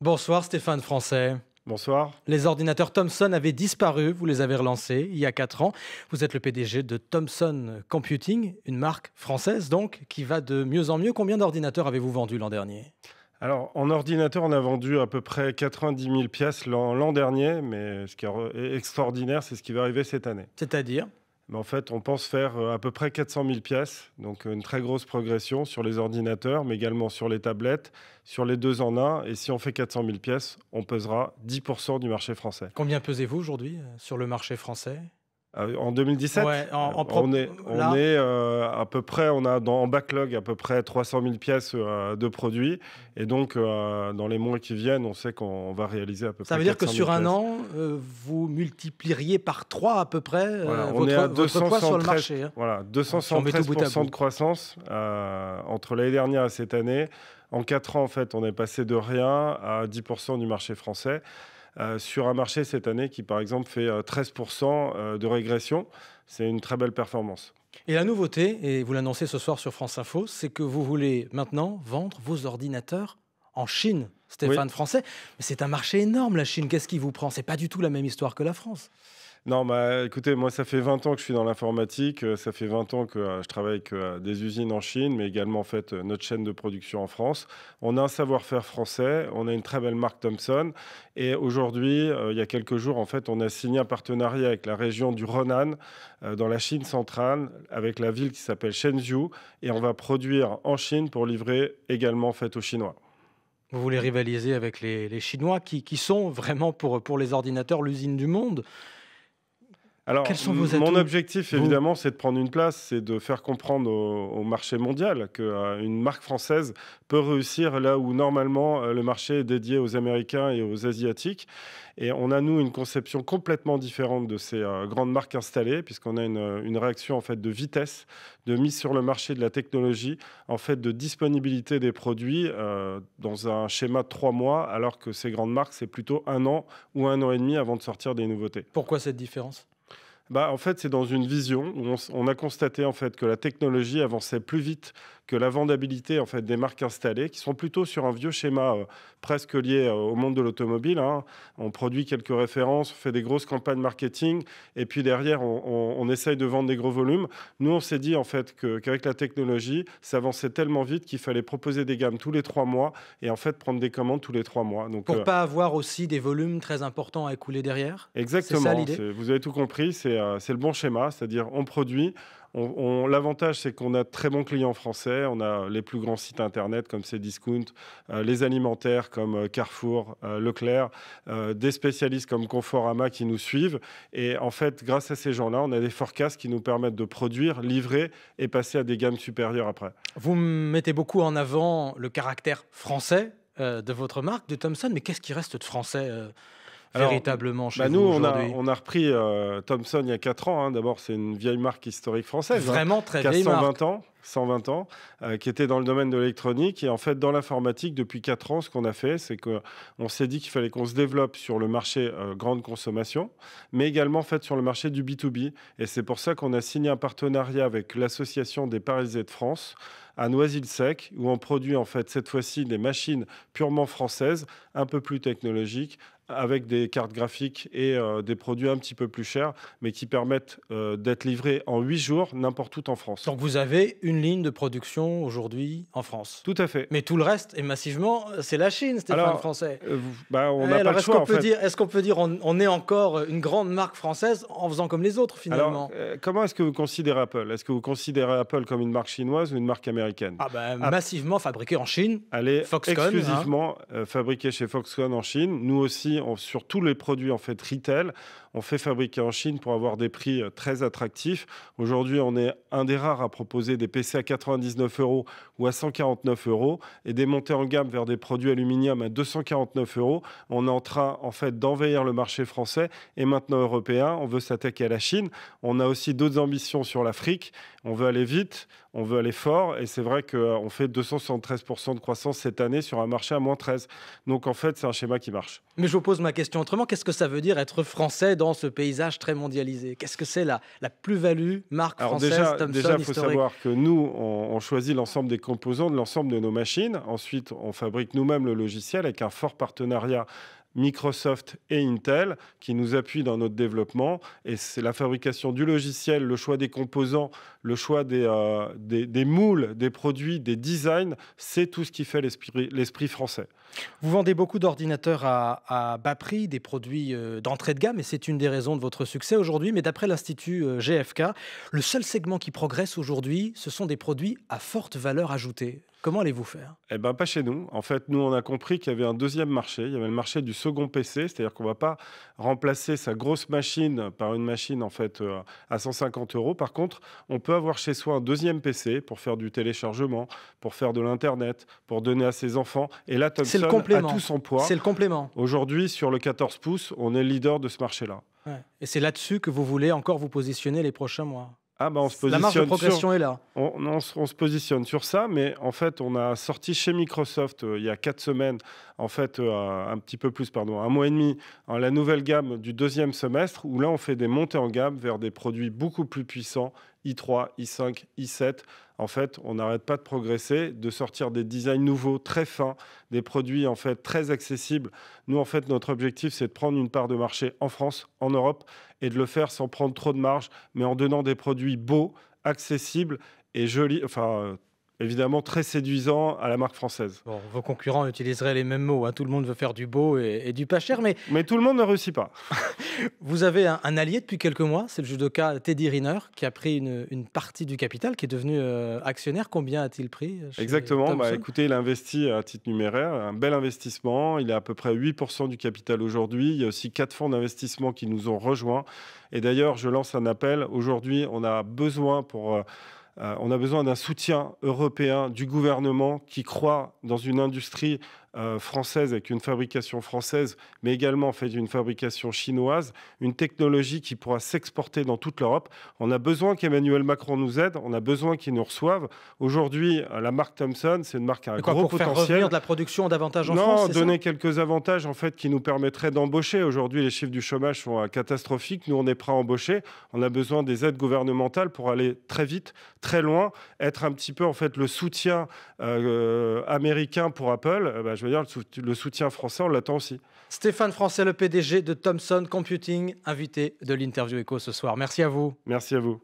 Bonsoir Stéphane Français. Bonsoir. Les ordinateurs Thomson avaient disparu, vous les avez relancés il y a 4 ans. Vous êtes le PDG de Thomson Computing, une marque française donc, qui va de mieux en mieux. Combien d'ordinateurs avez-vous vendu l'an dernier? Alors, en ordinateur, on a vendu à peu près 90 000 pièces l'an dernier, mais ce qui est extraordinaire, c'est ce qui va arriver cette année. C'est-à-dire? Mais en fait, on pense faire à peu près 400 000 pièces, donc une très grosse progression sur les ordinateurs, mais également sur les tablettes, sur les deux en un. Et si on fait 400 000 pièces, on pesera 10% du marché français. Combien pesez-vous aujourd'hui sur le marché français? En 2017, Ouais, on est, là, à peu près, on a en backlog à peu près 300 000 pièces de produits. Et donc, dans les mois qui viennent, on sait qu'on va réaliser à peu ça près veut dire que 400 000 sur un pièces. an, vous multiplieriez par 3 à peu près Voilà, on est à votre poids sur le 273, marché, hein. voilà, Si on met tout bout à 273% bout. de croissance entre l'année dernière et cette année. En 4 ans, en fait, on est passé de rien à 10% du marché français. Sur un marché cette année qui, par exemple, fait 13% de régression. C'est une très belle performance. Et la nouveauté, et vous l'annoncez ce soir sur France Info, c'est que vous voulez maintenant vendre vos ordinateurs en Chine, Oui. Stéphane Français. Mais c'est un marché énorme, la Chine. Qu'est-ce qui vous prend? C'est pas du tout la même histoire que la France. Non, bah, écoutez, moi, ça fait 20 ans que je suis dans l'informatique. Ça fait 20 ans que je travaille avec des usines en Chine, mais également en fait, notre chaîne de production en France. On a un savoir-faire français, on a une très belle marque Thomson. Et aujourd'hui, il y a quelques jours, en fait, on a signé un partenariat avec la région du Henan, dans la Chine centrale, avec la ville qui s'appelle Shenzhou. Et on va produire en Chine pour livrer également en fait, aux Chinois. Vous voulez rivaliser avec les Chinois qui sont vraiment pour les ordinateurs l'usine du monde. Alors, Quels sont vos mon atouts, objectif, vous? évidemment, c'est de prendre une place, c'est de faire comprendre au marché mondial qu'une marque française peut réussir là où normalement le marché est dédié aux Américains et aux Asiatiques. Et on a, nous, une conception complètement différente de ces grandes marques installées, puisqu'on a une réaction en fait de vitesse, de mise sur le marché de la technologie, en fait de disponibilité des produits dans un schéma de 3 mois, alors que ces grandes marques, c'est plutôt 1 an ou 1 an et demi avant de sortir des nouveautés. Pourquoi cette différence? Bah, en fait, c'est dans une vision où on a constaté en fait que la technologie avançait plus vite que la vendabilité en fait des marques installées, qui sont plutôt sur un vieux schéma presque lié au monde de l'automobile, hein. On produit quelques références, on fait des grosses campagnes marketing, et puis derrière, on essaye de vendre des gros volumes. Nous, on s'est dit en fait qu'avec la technologie, ça avançait tellement vite qu'il fallait proposer des gammes tous les 3 mois et en fait prendre des commandes tous les 3 mois. Donc, Pour pas avoir aussi des volumes très importants à écouler derrière? C'est ça exactement, l'idée? vous avez tout compris, c'est le bon schéma, c'est-à-dire on produit. L'avantage, c'est qu'on a de très bons clients français, on a les plus grands sites internet comme Cdiscount, les alimentaires comme Carrefour, Leclerc, des spécialistes comme Conforama qui nous suivent. Et en fait, grâce à ces gens-là, on a des forecasts qui nous permettent de produire, livrer et passer à des gammes supérieures après. Vous mettez beaucoup en avant le caractère français de votre marque, de Thomson, mais qu'est-ce qui reste de français Alors, véritablement chez bah vous nous, aujourd'hui? on a repris Thomson il y a 4 ans, hein. D'abord, c'est une vieille marque historique française, hein, Vraiment très qui a vieille marque. 120 ans, qui était dans le domaine de l'électronique. Et en fait, dans l'informatique, depuis 4 ans, ce qu'on a fait, c'est qu'on s'est dit qu'il fallait qu'on se développe sur le marché grande consommation, mais également en fait, sur le marché du B2B. Et c'est pour ça qu'on a signé un partenariat avec l'Association des Parisiens de France à Noisy-le-Sec, où on produit en fait cette fois-ci des machines purement françaises, un peu plus technologiques, avec des cartes graphiques et des produits un petit peu plus chers, mais qui permettent d'être livrés en 8 jours n'importe où en France. Donc vous avez une ligne de production aujourd'hui en France. Tout à fait. Mais tout le reste, et massivement, c'est la Chine, Stéphane Alors, Français. bah, on Ouais, n'a pas alors le choix en fait. est-ce qu'on peut dire on est encore une grande marque française en faisant comme les autres Alors, finalement? comment est-ce que vous considérez Apple? Est-ce que vous considérez Apple comme une marque chinoise ou une marque américaine? Ah ben App- massivement fabriqué en Chine, Elle est Foxconn, hein. exclusivement fabriquée chez Foxconn en Chine. Nous aussi, sur tous les produits en fait retail, on fait fabriquer en Chine pour avoir des prix très attractifs. Aujourd'hui, on est un des rares à proposer des PC à 99 euros ou à 149 euros et des montées en gamme vers des produits aluminium à 249 euros. On est en train en fait d'envahir le marché français et maintenant européen. On veut s'attaquer à la Chine. On a aussi d'autres ambitions sur l'Afrique. On veut aller vite. on veut aller fort et c'est vrai qu'on fait 273% de croissance cette année sur un marché à -13. Donc en fait, c'est un schéma qui marche. Mais je vous pose ma question autrement. Qu'est-ce que ça veut dire être français dans ce paysage très mondialisé? Qu'est-ce que c'est la plus-value marque Alors française, déjà, Thomson, déjà, il faut historique? savoir que nous, on choisit l'ensemble des composants de l'ensemble de nos machines. Ensuite, on fabrique nous-mêmes le logiciel avec un fort partenariat Microsoft et Intel qui nous appuient dans notre développement. Et c'est la fabrication du logiciel, le choix des composants, le choix des moules, des produits, des designs, c'est tout ce qui fait l'esprit français. Vous vendez beaucoup d'ordinateurs à bas prix, des produits d'entrée de gamme, et c'est une des raisons de votre succès aujourd'hui. Mais d'après l'Institut GFK, le seul segment qui progresse aujourd'hui, ce sont des produits à forte valeur ajoutée. Comment allez-vous faire? Eh ben, pas chez nous. En fait, nous, on a compris qu'il y avait un deuxième marché. Il y avait le marché du second PC, c'est-à-dire qu'on ne va pas remplacer sa grosse machine par une machine en fait à 150 euros. Par contre, on peut avoir chez soi un deuxième PC pour faire du téléchargement, pour faire de l'internet, pour donner à ses enfants. Et là, C'est le Thomson a complément. tout son poids. C'est le complément. Aujourd'hui, sur le 14 pouces, on est leader de ce marché-là. Ouais. Et c'est là-dessus que vous voulez encore vous positionner les prochains mois. Ah bah on se La marge de positionne progression est là. on se positionne sur ça, mais en fait, on a sorti chez Microsoft il y a 4 semaines, en fait, un petit peu plus, pardon, un mois et demi, la nouvelle gamme du deuxième semestre, où là, on fait des montées en gamme vers des produits beaucoup plus puissants, i3, i5, i7. En fait, on n'arrête pas de progresser, de sortir des designs nouveaux, très fins, des produits en fait très accessibles. Nous, en fait, notre objectif, c'est de prendre une part de marché en France, en Europe, et de le faire sans prendre trop de marge, mais en donnant des produits beaux, accessibles et jolis, enfin, évidemment très séduisants à la marque française. Bon, vos concurrents utiliseraient les mêmes mots, hein. Tout le monde veut faire du beau et du pas cher, mais Mais tout le monde ne réussit pas. vous avez un allié depuis quelques mois, c'est le judoka Teddy Riner, qui a pris une partie du capital, qui est devenu actionnaire. Combien a-t-il pris chez Exactement. Bah, Thomson? écoutez, il a investi à titre numéraire, un bel investissement. Il a à peu près 8% du capital aujourd'hui. Il y a aussi 4 fonds d'investissement qui nous ont rejoints. Et d'ailleurs, je lance un appel. Aujourd'hui, on a besoin on a besoin d'un soutien européen du gouvernement qui croit dans une industrie française avec une fabrication française, mais également fait une fabrication chinoise, une technologie qui pourra s'exporter dans toute l'Europe. On a besoin qu'Emmanuel Macron nous aide, on a besoin qu'il nous reçoive. Aujourd'hui, la marque Thomson, c'est une marque à un Et quoi, gros pour faire potentiel. revenir de la production davantage en Non, France, c'est ça? donner quelques avantages en fait qui nous permettraient d'embaucher. Aujourd'hui, les chiffres du chômage sont catastrophiques. Nous, on est prêt à embaucher. On a besoin des aides gouvernementales pour aller très vite, très loin, être un petit peu en fait le soutien américain pour Apple. Je veux dire le soutien français, on l'attend aussi. Stéphane Francet, le PDG de Thomson Computing, invité de l'Interview Éco ce soir. Merci à vous. Merci à vous.